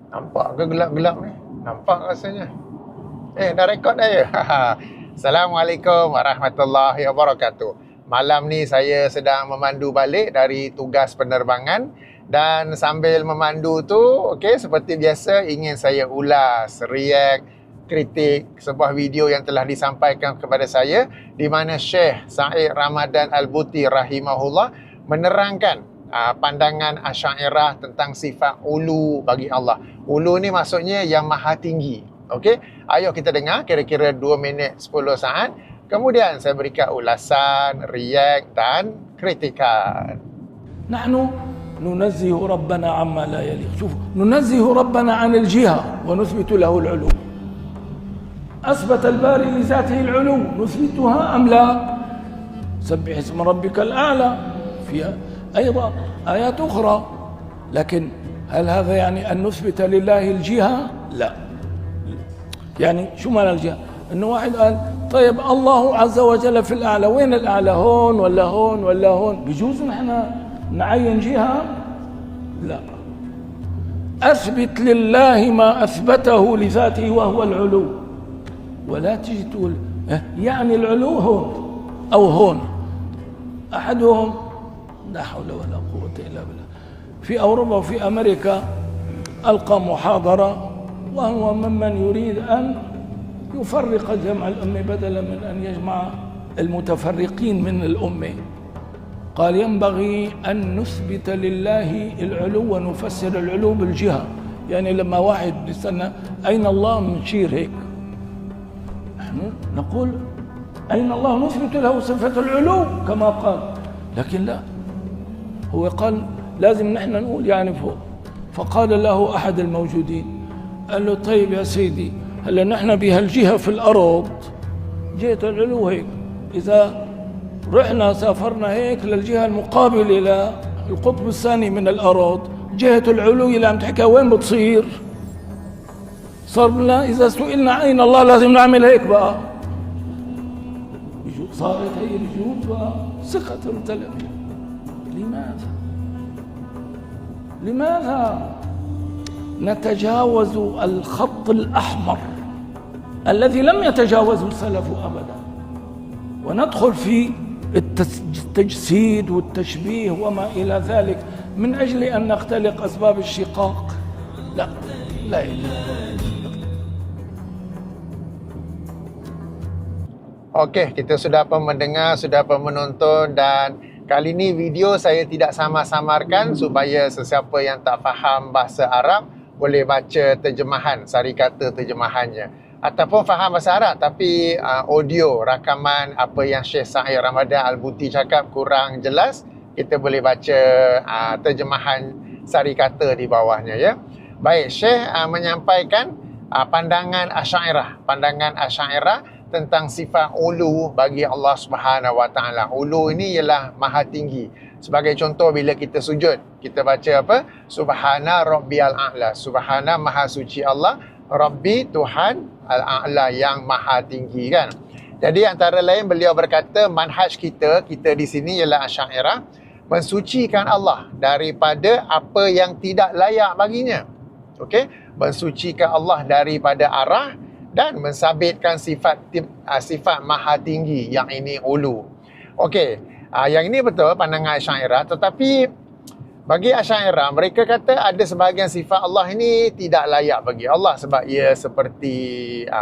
Nampak ke gelap-gelap ni? Nampak rasanya. Dah rekod dah ya? Assalamualaikum warahmatullahi wabarakatuh. Malam ni saya sedang memandu balik dari tugas penerbangan. Dan sambil memandu tu, seperti biasa ingin saya ulas, react, kritik sebuah video yang telah disampaikan kepada saya di mana Syekh Sa'id Ramadan Al-Buti rahimahullah menerangkan pandangan Asy'ariyah tentang sifat ulu bagi Allah. Ulu ni maksudnya yang maha tinggi. Okey, ayo kita dengar kira-kira 2 minit 10 saat. Kemudian saya berikan ulasan, react dan kritikan. نحن ننزه ربنا عما لا يليق. شوف، ننزه ربنا عن الجهة ونثبت له العلو. أثبت الباري لذاته العلو، نثبتها أم لا؟ سبح اسم ربك الأعلى. في أيضا آيات أخرى، لكن هل هذا يعني أن نثبت لله الجهة؟ لا. يعني شو معنى الجهة؟ إنه واحد قال طيب الله عز وجل في الأعلى، وين الأعلى؟ هون ولا هون ولا هون؟ بجوز نحن نعين جهة؟ لا. أثبت لله ما أثبته لذاته وهو العلو، ولا تجي تقول يعني العلو هون أو هون. أحدهم لا حول ولا قوة إلا بالله في أوروبا وفي أمريكا ألقى محاضرة، وهو ممن يريد أن يفرق جمع الأمة بدلا من أن يجمع المتفرقين من الأمة. قال ينبغي أن نثبت لله العلو ونفسر العلو بالجهة. يعني لما واحد يستنى أين الله نشير هيك، نحن نقول أين الله، نثبت له صفة العلو كما قال، لكن لا، هو قال لازم نحن نقول يعني فوق. فقال له أحد الموجودين، قال له طيب يا سيدي، هلا نحن بهالجهة في الأرض جهة العلو هيك، إذا رحنا سافرنا هيك للجهة المقابلة إلى القطب الثاني من الأرض، جهة العلو اللي عم تحكيها وين بتصير؟ صار لنا إذا سئلنا أين الله لازم نعمل هيك بقى. صارت هي بجوز بقى ثقة امتلأ. لماذا؟ لماذا نتجاوز الخط الأحمر الذي لم يتجاوزه السلف أبدا، وندخل في التجسيد والتشبيه وما إلى ذلك من أجل أن نختلق أسباب الشقاق؟ لا، لا Okey, kita sudah pun mendengar, sudah pun menonton, dan kali ni video saya tidak samar-samarkan supaya sesiapa yang tak faham bahasa Arab boleh baca terjemahan, sari kata terjemahannya. Ataupun faham bahasa Arab tapi audio, rakaman apa yang Syekh Sa'id Ramadan Al-Buti cakap kurang jelas, kita boleh baca terjemahan sari kata di bawahnya ya. Baik, Syekh menyampaikan pandangan Asy'ariyah tentang sifat ulu bagi Allah Subhanahu Wa Taala. Ulu ini ialah maha tinggi. Sebagai contoh, bila kita sujud, kita baca apa? Subhana Rabbiyal A'la. Subhana maha suci Allah, Rabbi Tuhan Al-A'la yang maha tinggi kan. Jadi antara lain beliau berkata manhaj kita di sini ialah Asy'ariyah mensucikan Allah daripada apa yang tidak layak baginya. Okey, mensucikan Allah daripada arah dan mensabitkan sifat maha tinggi yang ini ulu. Okey, yang ini betul pandangan Asy'ariyah, tetapi bagi Asy'ariyah mereka kata ada sebahagian sifat Allah ini tidak layak bagi Allah sebab ia seperti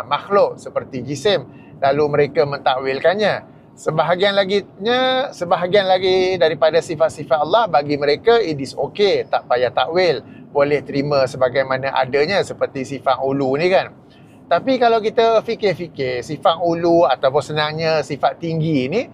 makhluk, seperti jisim, lalu mereka mentakwilkannya. Sebahagian lagi daripada sifat-sifat Allah bagi mereka it is okay, tak payah takwil, boleh terima sebagaimana adanya seperti sifat ulu ni kan. Tapi kalau kita fikir-fikir, sifat ulu ataupun senangnya sifat tinggi ni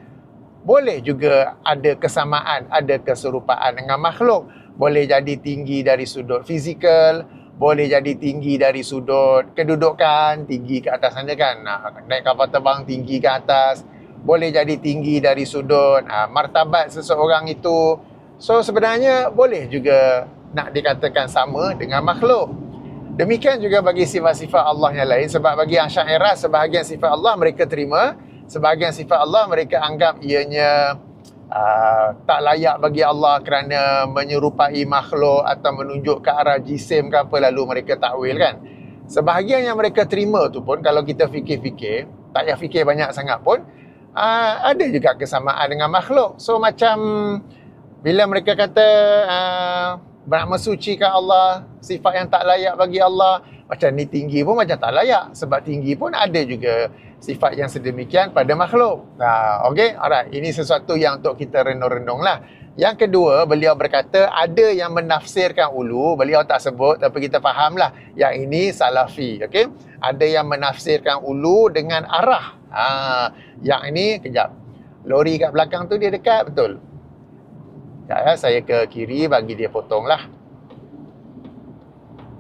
boleh juga ada kesamaan, ada keserupaan dengan makhluk. Boleh jadi tinggi dari sudut fizikal, boleh jadi tinggi dari sudut kedudukan, tinggi ke atas sana kan, naik kapal terbang tinggi ke atas. Boleh jadi tinggi dari sudut martabat seseorang itu. So sebenarnya boleh juga nak dikatakan sama dengan makhluk. Demikian juga bagi sifat-sifat Allah yang lain. Sebab bagi Asy'ariyah sebahagian sifat Allah mereka terima, sebahagian sifat Allah mereka anggap ianya tak layak bagi Allah kerana menyerupai makhluk atau menunjuk ke arah jisim ke apa, lalu mereka takwil kan. Sebahagian yang mereka terima tu pun kalau kita fikir-fikir, tak payah fikir banyak sangat pun, ada juga kesamaan dengan makhluk. So macam bila mereka kata nak mensucikan Allah, sifat yang tak layak bagi Allah, macam ni tinggi pun macam tak layak, sebab tinggi pun ada juga sifat yang sedemikian pada makhluk. Okey, alright, ini sesuatu yang untuk kita renung-renung lah. Yang kedua, beliau berkata ada yang menafsirkan ulu, beliau tak sebut tapi kita fahamlah yang ini salafi. Okey, ada yang menafsirkan ulu dengan arah. Yang ini, kejap, lori kat belakang tu dia dekat betul. Ya, saya ke kiri bagi dia potong lah.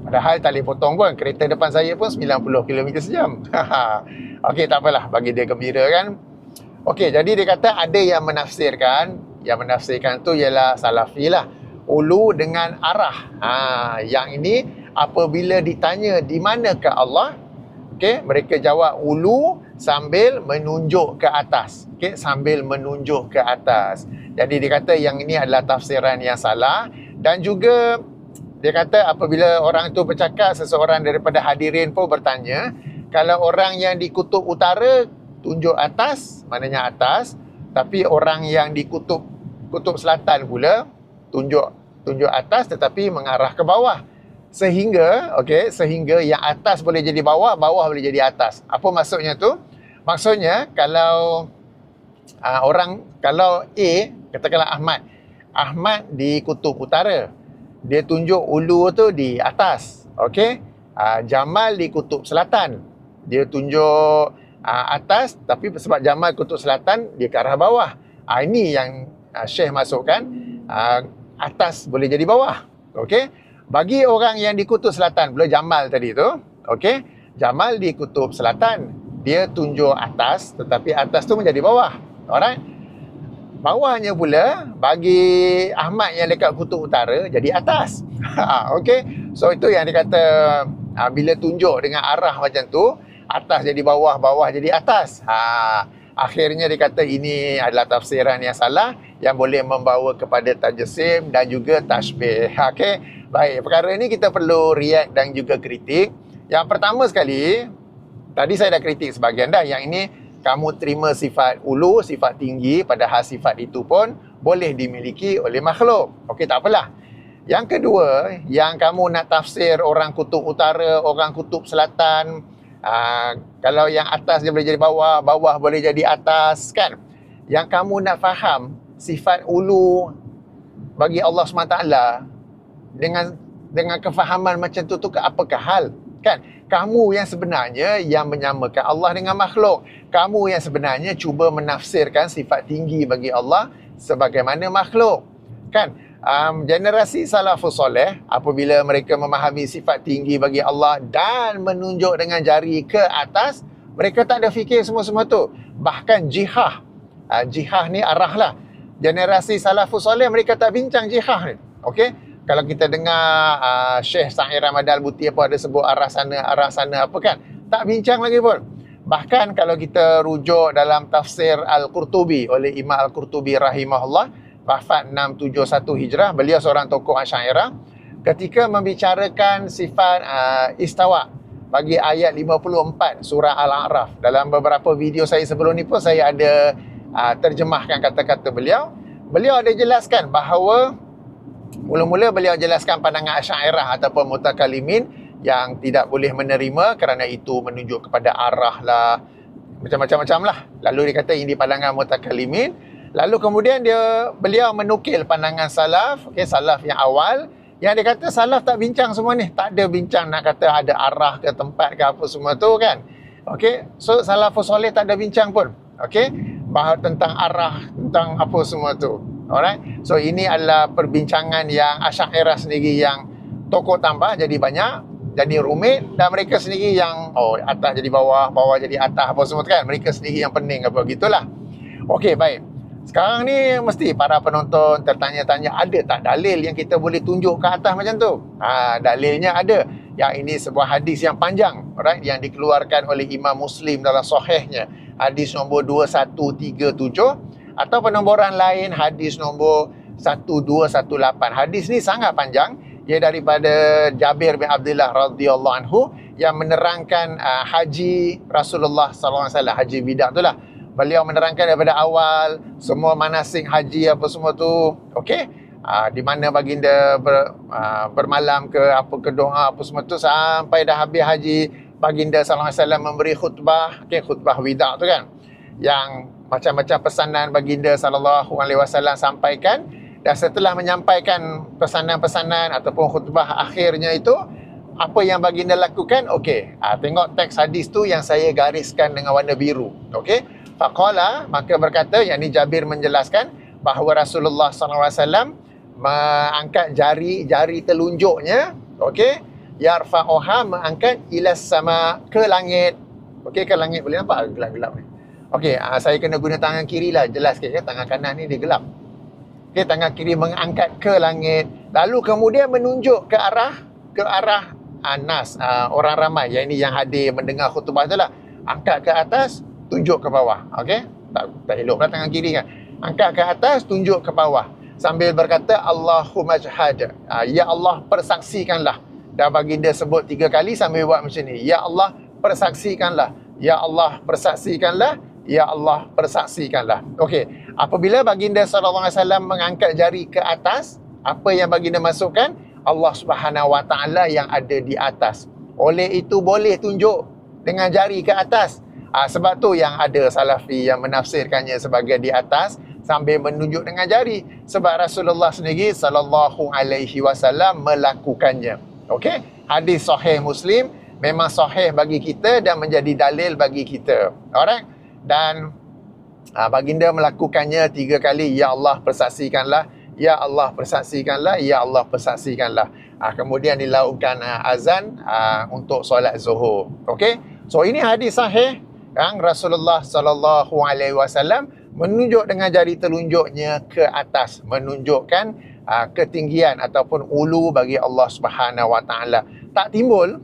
Padahal tak boleh potong pun, kereta depan saya pun 90 km sejam. Okey, tak apalah, bagi dia gembira kan. Okey, jadi dia kata ada yang menafsirkan tu ialah salafi lah, ulu dengan arah. Yang ini apabila ditanya di manakah Allah, okey, mereka jawab ulu sambil menunjuk ke atas. Okey, sambil menunjuk ke atas. Jadi dia kata yang ini adalah tafsiran yang salah. Dan juga dia kata apabila orang tu bercakap, seseorang daripada hadirin pun bertanya, kalau orang yang di kutub utara tunjuk atas, maknanya atas, tapi orang yang di kutub selatan pula tunjuk atas tetapi mengarah ke bawah. Sehingga yang atas boleh jadi bawah, bawah boleh jadi atas. Apa maksudnya tu? Maksudnya kalau kalau A, katakanlah Ahmad di kutub utara, dia tunjuk ulu tu di atas. Okey, Jamal di kutub selatan, dia tunjuk atas, tapi sebab Jamal kutub selatan, dia ke arah bawah. Ini yang Syekh masukkan, atas boleh jadi bawah. Okey, bagi orang yang di kutub selatan pula, Jamal tadi tu, okey, Jamal di kutub selatan, dia tunjuk atas, tetapi atas tu menjadi bawah. Alright, bawahnya pula bagi Ahmad yang dekat kutub utara jadi atas. Okey, so itu yang dia kata bila tunjuk dengan arah macam tu, atas jadi bawah, bawah jadi atas. Akhirnya dia kata ini adalah tafsiran yang salah yang boleh membawa kepada tajsim dan juga tashbih. Okey, baik, perkara ini kita perlu react dan juga kritik. Yang pertama sekali, tadi saya dah kritik sebahagian dah, yang ini kamu terima sifat ulu, sifat tinggi, padahal sifat itu pun boleh dimiliki oleh makhluk. Okey, tak apalah. Yang kedua, yang kamu nak tafsir orang kutub utara, orang kutub selatan, kalau yang atas dia boleh jadi bawah, bawah boleh jadi atas kan. Yang kamu nak faham sifat ulu bagi Allah SWT dengan kefahaman macam tu ke apakah hal? Kan? Kamu yang sebenarnya yang menyamakan Allah dengan makhluk. Kamu yang sebenarnya cuba menafsirkan sifat tinggi bagi Allah sebagaimana makhluk. Kan? Generasi salafus soleh, apabila mereka memahami sifat tinggi bagi Allah dan menunjuk dengan jari ke atas, mereka tak ada fikir semua-semua tu. Bahkan jihah ni arah lah. Generasi salafus soleh mereka tak bincang jihah ni. Okey? Kalau kita dengar Syekh Sa'id Ramadan Al-Buti apa ada sebut arah sana apa kan, tak bincang lagi pun. Bahkan kalau kita rujuk dalam tafsir Al-Qurtubi oleh Imam Al-Qurtubi rahimahullah, wafat 671 Hijrah, beliau seorang tokoh Asy'ariyah, ketika membicarakan sifat istawa bagi ayat 54 surah Al-A'raf. Dalam beberapa video saya sebelum ni pun saya ada terjemahkan kata-kata beliau. Beliau ada jelaskan bahawa mula-mula beliau jelaskan pandangan Asy'ariyah ataupun mutakalimin yang tidak boleh menerima kerana itu menunjuk kepada arah lah, macam-macam lah. Lalu dia kata ini pandangan mutakalimin. Lalu kemudian beliau menukil pandangan salaf, salaf yang awal, yang dia kata salaf tak bincang semua ni, tak ada bincang nak kata ada arah ke tempat ke apa semua tu kan. Okey, so salafus soleh tak ada bincang pun. Okey, bahas tentang arah, tentang apa semua tu. Alright, so ini adalah perbincangan yang Asy'ariyah sendiri yang tokoh tambah jadi banyak, jadi rumit, dan mereka sendiri yang atas jadi bawah, bawah jadi atas apa semua kan, mereka sendiri yang pening apa gitulah. Okey, baik. Sekarang ni mesti para penonton tertanya-tanya, ada tak dalil yang kita boleh tunjuk ke atas macam tu? Dalilnya ada. Yang ini sebuah hadis yang panjang, alright, yang dikeluarkan oleh Imam Muslim dalam sahihnya. Hadis nombor 2137. Atau penomboran lain hadis nombor 1218. Hadis ni sangat panjang. Ia daripada Jabir bin Abdullah radhiyallahu anhu yang menerangkan haji Rasulullah sallallahu alaihi wasallam, haji bidah itulah. Beliau menerangkan daripada awal semua manasik haji apa semua tu, okey. Di mana baginda bermalam ke apa, ke doa apa semua tu sampai dah habis haji, baginda sallallahu alaihi wasallam memberi khutbah, okey, khutbah wida tu kan, yang macam-macam pesanan baginda sallallahu alaihi wasallam sampaikan. Dan setelah menyampaikan pesanan-pesanan ataupun khutbah akhirnya itu, apa yang baginda lakukan? Okey, tengok teks hadis tu yang saya gariskan dengan warna biru. Okey, faqala, maka berkata, yakni Jabir menjelaskan bahawa Rasulullah SAW mengangkat jari telunjuknya, okey, yarfa'uha, mengangkat ilas sama, ke langit. Okey, ke langit. Boleh nampak gelap-gelap ni? Okey, saya kena guna tangan kiri lah, jelas sikit kan, tangan kanan ni dia gelap. Okey, tangan kiri mengangkat ke langit, lalu kemudian menunjuk ke arah nas, orang ramai, yang ini yang hadir mendengar khutbah tu lah. Angkat ke atas, tunjuk ke bawah. Okey, tak elok pula tangan kiri kan. Angkat ke atas, tunjuk ke bawah, sambil berkata Allahumma jahad, ya Allah persaksikanlah. Dan baginda sebut 3 kali sambil buat macam ni, ya Allah persaksikanlah, ya Allah persaksikanlah, ya Allah persaksikanlah. Okey, apabila baginda sallallahu alaihi wasallam mengangkat jari ke atas, apa yang baginda masukkan? Allah Subhanahu wa taala yang ada di atas. Oleh itu boleh tunjuk dengan jari ke atas. Sebab tu yang ada salafi yang menafsirkannya sebagai di atas sambil menunjuk dengan jari, sebab Rasulullah sendiri sallallahu alaihi wasallam melakukannya. Okey, hadis sahih Muslim, memang sahih bagi kita dan menjadi dalil bagi kita. Alright? Dan baginda melakukannya 3 kali, ya Allah persaksikanlah, ya Allah persaksikanlah, ya Allah persaksikanlah. Kemudian dilakukan azan untuk solat Zuhur. Okey, so ini hadis sahih yang Rasulullah sallallahu alaihi wasallam menunjuk dengan jari telunjuknya ke atas, menunjukkan ketinggian ataupun ulu bagi Allah Subhanahu wa taala. Tak timbul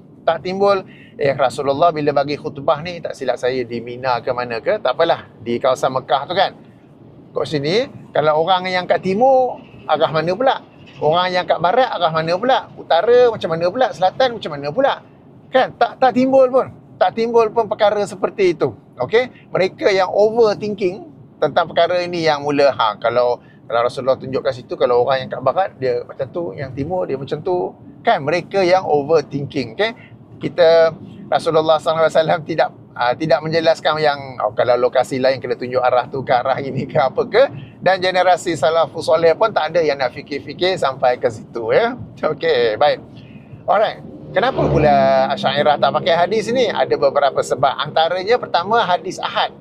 Rasulullah bila bagi khutbah ni, tak silap saya di Mina ke mana ke, tak apalah, di kawasan Mekah tu kan. Kat sini, kalau orang yang kat timur, arah mana pula? Orang yang kat barat, arah mana pula? Utara macam mana pula? Selatan macam mana pula? Kan? Tak timbul pun perkara seperti itu. Okey? Mereka yang overthinking tentang perkara ini yang mula, kalau Rasulullah tunjuk kat situ, kalau orang yang kat barat, dia macam tu, yang timur, dia macam tu. Kan? Mereka yang overthinking. Okay? Rasulullah SAW tidak menjelaskan yang kalau lokasi lain kena tunjuk arah tu ke arah ini ke apa ke, dan generasi salafus soleh pun tak ada yang nak fikir-fikir sampai ke situ ya. Okey, baik. Alright. Kenapa pula Asy'ariyah tak pakai hadis ni? Ada beberapa sebab. Antaranya pertama, hadis ahad.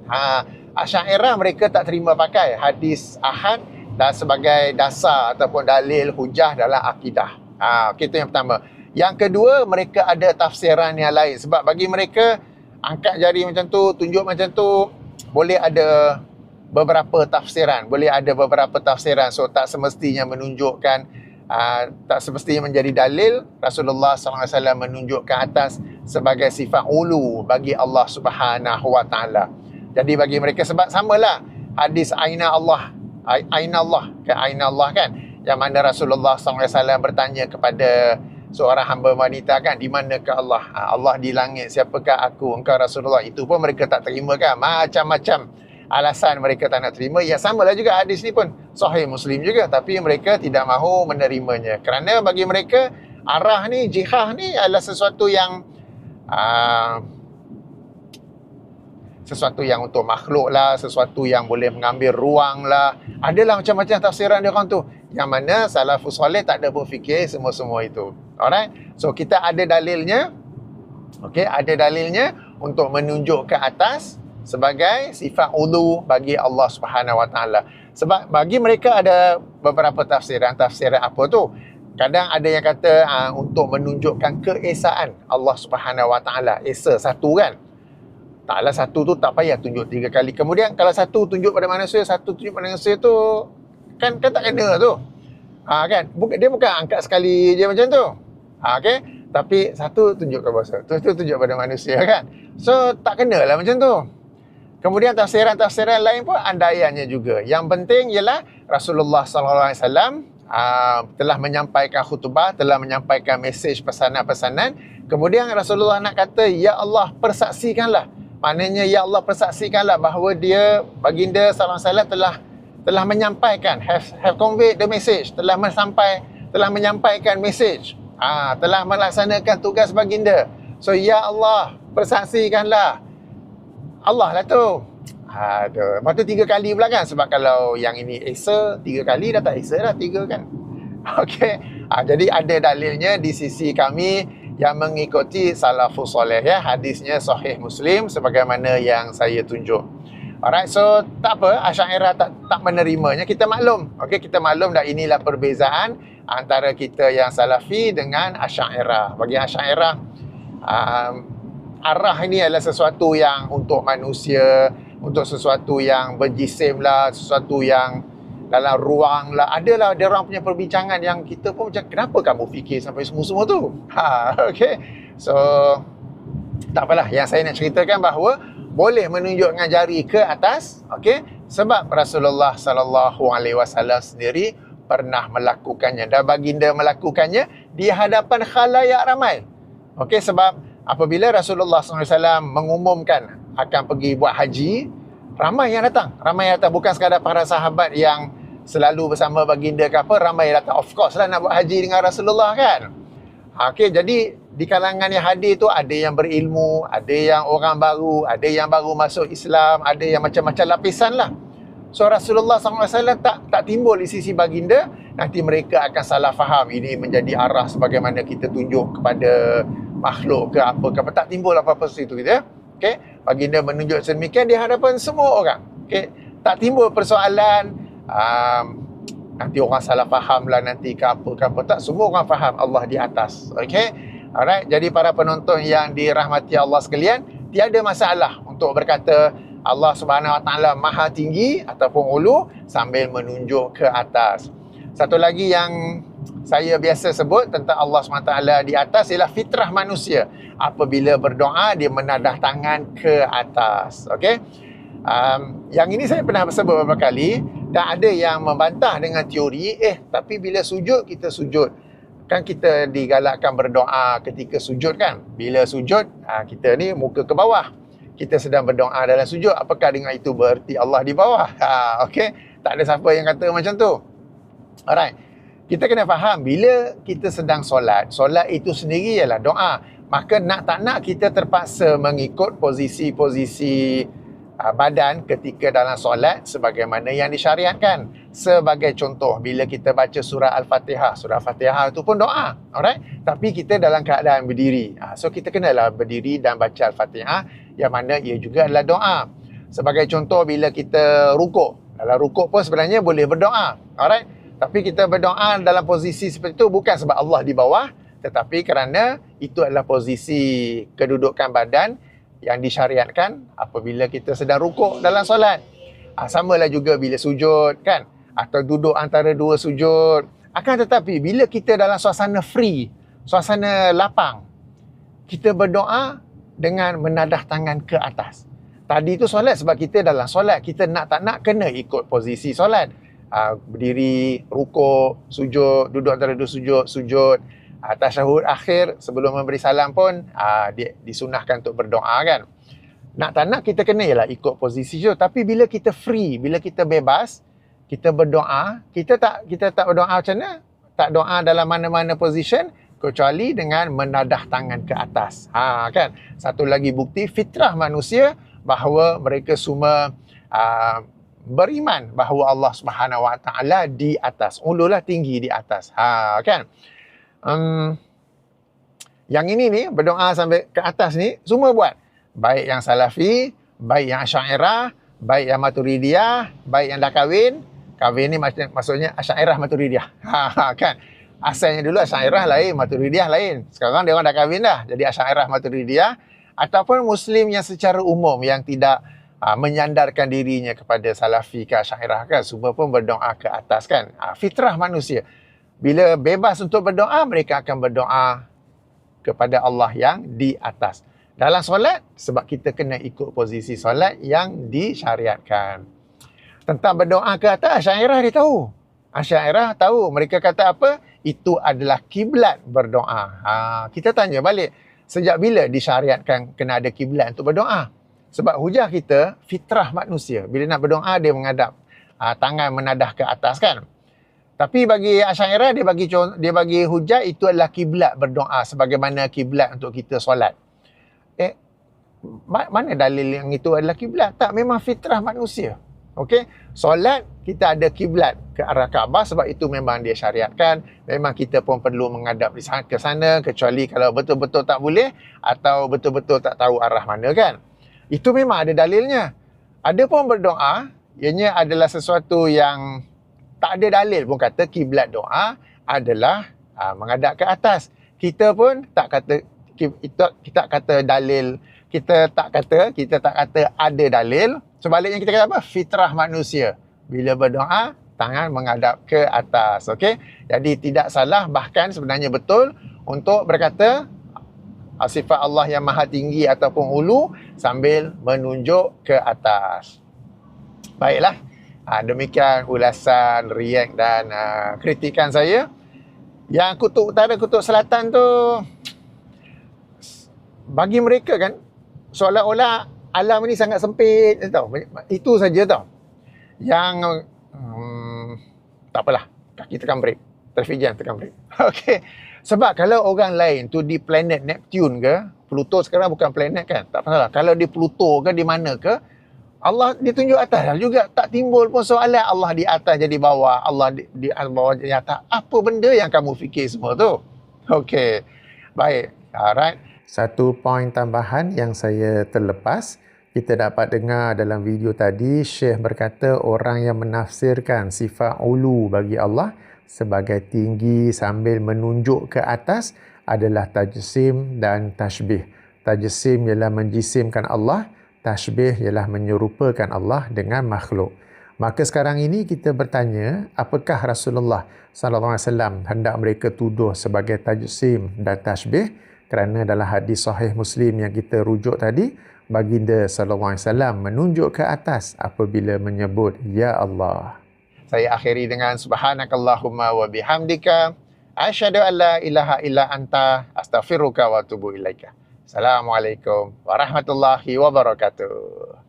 Asy'ariyah mereka tak terima pakai hadis ahad dan sebagai dasar ataupun dalil hujah dalam akidah. Itu yang pertama. Yang kedua, mereka ada tafsiran yang lain. Sebab bagi mereka, angkat jari macam tu, tunjuk macam tu, boleh ada beberapa tafsiran. So, tak semestinya menunjukkan, tak semestinya menjadi dalil Rasulullah SAW menunjuk ke atas sebagai sifat ulu bagi Allah Subhanahu wa taala. Jadi bagi mereka, sebab samalah hadis Aina Allah kan, yang mana Rasulullah SAW bertanya kepada seorang hamba wanita kan, di manakah Allah? Allah di langit, siapakah aku? Engkau Rasulullah. Itu pun mereka tak terima kan, macam-macam alasan mereka tak nak terima. Ya, samalah juga hadis ni pun sahih Muslim juga, tapi mereka tidak mahu menerimanya kerana bagi mereka arah ni, jihah ni adalah sesuatu yang untuk makhluk lah, sesuatu yang boleh mengambil ruang lah. Adalah macam-macam tafsiran dia orang tu, yang mana salafus soleh tak ada berfikir semua-semua itu. Alright, so kita ada dalilnya. Okey, ada dalilnya untuk menunjuk ke atas sebagai sifat ulu bagi Allah Subhanahu wa taala. Sebab bagi mereka ada beberapa tafsiran apa tu? Kadang ada yang kata untuk menunjukkan keesaan Allah Subhanahu wa taala. Esa satu kan? Taklah satu tu tak payah tunjuk 3 kali. Kemudian kalau satu tunjuk pada manusia, satu tunjuk pada manusia tu kan tak kena tu. Kan? Dia bukan angkat sekali je macam tu. Okay? Tapi satu tunjuk ke bawah, tu tunjuk pada manusia kan. So tak kena lah macam tu. Kemudian tafsiran-tafsiran lain pun andaiannya juga. Yang penting ialah Rasulullah SAW telah menyampaikan khutbah, telah menyampaikan mesej pesanan-pesanan. Kemudian Rasulullah nak kata, ya Allah persaksikanlah. Maknanya ya Allah persaksikanlah bahawa dia, baginda SAW telah menyampaikan, have conveyed the message, telah menyampaikan mesej, telah melaksanakan tugas baginda. So ya Allah persaksikanlah. Allah lah tu. Aduh, lepas tu 3 kali pula kan, sebab kalau yang ini Esa 3 kali dah tak Esa dah 3 kan. Okey. Jadi ada dalilnya di sisi kami yang mengikuti salafus soleh ya, hadisnya sahih Muslim sebagaimana yang saya tunjuk. Alright, so tak apa, Asy'ariyah tak menerimanya, kita maklum. Okey, kita maklum dah inilah perbezaan antara kita yang Salafi dengan Asy'ariyah. Bagi Asy'ariyah arah ini adalah sesuatu yang untuk manusia, untuk sesuatu yang berjisim lah, sesuatu yang dalam ruang lah. Adalah ada orang punya perbincangan yang kita pun macam, kenapa kamu fikir sampai semua-semua tu? Okay. So, tak apalah. Yang saya nak ceritakan bahawa boleh menunjukkan jari ke atas, okay? Sebab Rasulullah SAW sendiri pernah melakukannya. Dan baginda melakukannya di hadapan khalayak ramai. Okay, sebab apabila Rasulullah SAW mengumumkan akan pergi buat haji, ramai yang datang. Bukan sekadar para sahabat yang selalu bersama baginda ke apa, ramai yang datang. Of course lah nak buat haji dengan Rasulullah kan. Okay, jadi di kalangan yang hadir tu ada yang berilmu, ada yang orang baru, ada yang baru masuk Islam, ada yang macam-macam lapisan lah. So Rasulullah SAW tak timbul di sisi baginda, nanti mereka akan salah faham ini menjadi arah sebagaimana kita tunjuk kepada makhluk ke apa ke apa, tak timbul apa-apa situ gitu ya. Okey, baginda menunjuk sedemikian di hadapan semua orang. Okey, tak timbul persoalan nanti orang salah faham lah nanti ke apa, tak, semua orang faham Allah di atas. Okey. Alright, jadi para penonton yang dirahmati Allah sekalian, tiada masalah untuk berkata Allah Subhanahu Wa Taala Maha Tinggi ataupun ulu sambil menunjuk ke atas. Satu lagi yang saya biasa sebut tentang Allah SWT di atas ialah fitrah manusia. Apabila berdoa, dia menadah tangan ke atas. Okey? Yang ini saya pernah sebut beberapa kali, dan ada yang membantah dengan teori, tapi bila sujud, kita sujud. Kan kita digalakkan berdoa ketika sujud kan? Bila sujud, kita ni muka ke bawah. Kita sedang berdoa dalam sujud. Apakah dengan itu bererti Allah di bawah? Okey? Tak ada siapa yang kata macam tu. Alright. Kita kena faham, bila kita sedang solat itu sendiri ialah doa. Maka nak tak nak kita terpaksa mengikut posisi-posisi badan ketika dalam solat sebagaimana yang disyariatkan. Sebagai contoh, bila kita baca surah Al-Fatihah, surah Al-Fatihah itu pun doa. Alright? Tapi kita dalam keadaan berdiri. So kita kenalah berdiri dan baca Al-Fatihah, yang mana ia juga adalah doa. Sebagai contoh, bila kita rukuk, dalam rukuk pun sebenarnya boleh berdoa. Alright? Tapi kita berdoa dalam posisi seperti itu bukan sebab Allah di bawah, tetapi kerana itu adalah posisi kedudukan badan yang disyariatkan apabila kita sedang rukuk dalam solat. Samalah juga bila sujud kan, atau duduk antara dua sujud. Akan tetapi bila kita dalam suasana free, suasana lapang, kita berdoa dengan menadah tangan ke atas. Tadi tu solat sebab kita dalam solat, kita nak tak nak kena ikut posisi solat. Berdiri, rukuk, sujud, duduk antara dua sujud, tasyahud akhir sebelum memberi salam pun disunahkan untuk berdoa kan. Nak tak nak kita kena ialah ikut posisi tu. Tapi bila kita free, bila kita bebas, kita berdoa, kita tak berdoa macam mana? Tak doa dalam mana-mana position kecuali dengan menadah tangan ke atas. Kan? Satu lagi bukti fitrah manusia bahawa mereka semua beriman bahawa Allah Subhanahu Wa Taala di atas. Ululah tinggi di atas. Kan? Yang ini ni berdoa sampai ke atas ni semua buat. Baik yang Salafi, baik yang Asy'ariyah, baik yang Maturidiyah, baik yang dah kahwin. Kahwin ni maksudnya Asy'ariyah Maturidiyah. Kan? Asalnya dulu Asy'ariyah lain, Maturidiyah lain. Sekarang dia orang dah kahwin dah. Jadi Asy'ariyah Maturidiyah ataupun Muslim yang secara umum yang tidak menyandarkan dirinya kepada Salafi ke Asy'ariyah kan, semua pun berdoa ke atas kan. Fitrah manusia. Bila bebas untuk berdoa, mereka akan berdoa kepada Allah yang di atas. Dalam solat, sebab kita kena ikut posisi solat yang disyariatkan. Tentang berdoa ke atas, Asy'ariyah dia tahu. Asy'ariyah tahu. Mereka kata apa? Itu adalah kiblat berdoa. Kita tanya balik, sejak bila disyariatkan kena ada kiblat untuk berdoa? Sebab hujah kita, fitrah manusia. Bila nak berdoa, dia menghadap. Tangan menadah ke atas kan. Tapi bagi Asy'ariyah, dia bagi hujah itu adalah kiblat berdoa sebagaimana kiblat untuk kita solat. Mana dalil yang itu adalah kiblat? Tak, memang fitrah manusia. Okey, solat kita ada kiblat ke arah Kaabah sebab itu memang dia syariatkan. Memang kita pun perlu menghadap ke sana kecuali kalau betul-betul tak boleh atau betul-betul tak tahu arah mana kan. Itu memang ada dalilnya. Ada pun berdoa, ianya adalah sesuatu yang tak ada dalil pun kata kiblat doa adalah menghadap ke atas. Kita pun tak kata kita kata dalil, kita tak kata ada dalil. Sebaliknya kita kata apa? Fitrah manusia. Bila berdoa, tangan menghadap ke atas. Okey? Jadi tidak salah, bahkan sebenarnya betul untuk berkata sifat Allah yang maha tinggi ataupun ulu sambil menunjuk ke atas. Baiklah. Demikian ulasan, react dan kritikan saya. Yang kutub utara, kutub selatan tu, bagi mereka kan, seolah-olah alam ini sangat sempit, tahu. Itu saja tau. Yang tak apalah, kaki tekan brake, Traffic tekan brake. Okey. Sebab kalau orang lain tu di planet Neptune ke, Pluto sekarang bukan planet kan, tak masalah. Kalau di Pluto ke di mana ke, Allah ditunjuk atas juga, tak timbul pun soalan Allah di atas jadi bawah, Allah di bawah jadi atas. Apa benda yang kamu fikir semua tu? Okey. Baik. Alright. Satu poin tambahan yang saya terlepas, kita dapat dengar dalam video tadi, Syekh berkata orang yang menafsirkan sifat ulu bagi Allah sebagai tinggi sambil menunjuk ke atas adalah tajsim dan tashbih. Tajsim ialah menjisimkan Allah, tashbih ialah menyerupakan Allah dengan makhluk. Maka sekarang ini kita bertanya, apakah Rasulullah SAW hendak mereka tuduh sebagai tajsim dan tashbih? Kerana dalam hadis sahih Muslim yang kita rujuk tadi, baginda SAW menunjuk ke atas apabila menyebut Ya Allah. Saya akhiri dengan subhanakallahumma wa bihamdika asyhadu an la ilaha illa anta astaghfiruka wa atubu ilaika. Assalamualaikum warahmatullahi wabarakatuh.